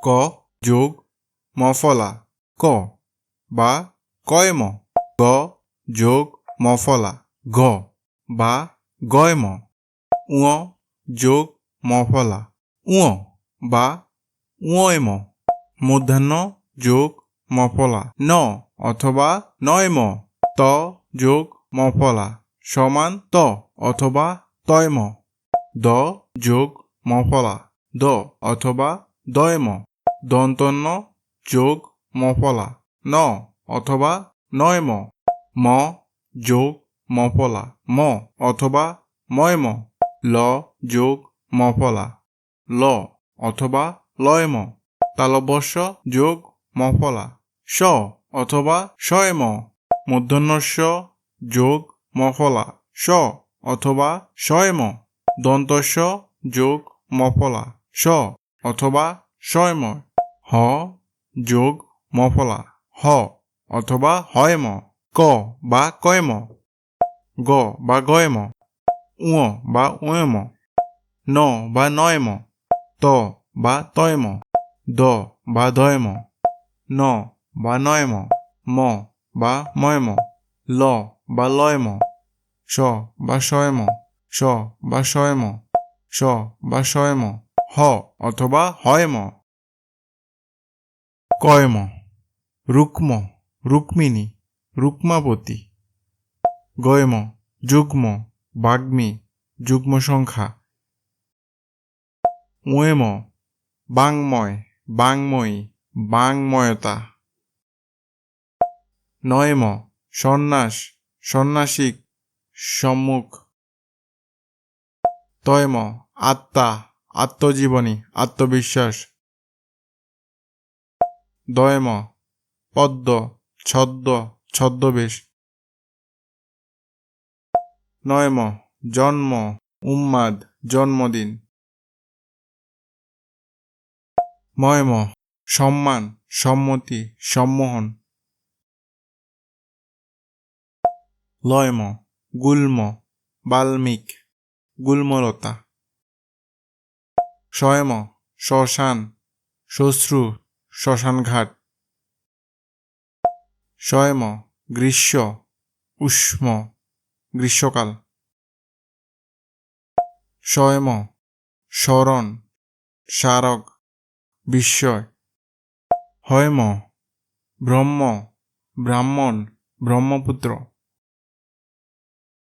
ক যোগ মফলা ক বা কয়ম। গ যোগ মফলা ঘ বা গয়ম। উ যোগ মফলা উ বা উয়ম। মূর্ধন্য যোগ মফলা ন অথবা নয়ম। ত যোগ মফলা সমান ত অথবা তয়ম। দ যোগ মফলা দ অথবা দয়ম। দন্তন্য যোগ মফলা ন অথবা নয়ম। ম যোগ মফলা ম অথবা ময়ম। ল যোগ মফলা ল অথবা লয়ম। তালব্যস্য যোগ মফলা স অথবা শয়ম। মূর্ধন্যস্য যোগ মফলা স অথবা শয়ম। দন্তস্য যোগ মফলা স অথবা শয়ম। হ যোগ মফলা হ অথবা হয়ম। ক বা কয়ম। গ বা গয়ম। উ বা উয়ম। ন বা নয়ম। ত বা তয়ম। দ বা দয়ম। ন বা নয়ম। ম বা ময়ম। ল বা লয়ম। স বা শয়ম। স বা শয়ম। স বা শয়ম। হ অথবা হয়ম। কয়ম রুক্ম রুক্মিণী রুক্মাবতী। গয়ম যুগ্ম বাগ্মী যুগ্ম সংখ্যা। উয়েম বাংময় বাংময়ী বাংময়তা। নয়ম সন্ন্যাস সন্ন্যাসিক সম্মুখ। তয়ম আত্মা আত্মজীবনী আত্মবিশ্বাস। দয়ম পদ্ম ছদ্ম ছদ্মবেশ। নয়ম জন্ম উন্মাদ জন্মদিন। ময়ম সম্মান সম্মতি সম্মোহন। লয়ম গুল্ম বাল্মিক গুল্মলতা। শয়ম শ্মশান শ্বশ্রু শ্মশানঘাট। শয়ম গ্রীষ্ম উষ্ম গ্রীষ্মকাল। শয়ম শরণ স্মারক বিস্ময়। হয়ম ব্রহ্ম ব্রাহ্মণ ব্রহ্মপুত্র।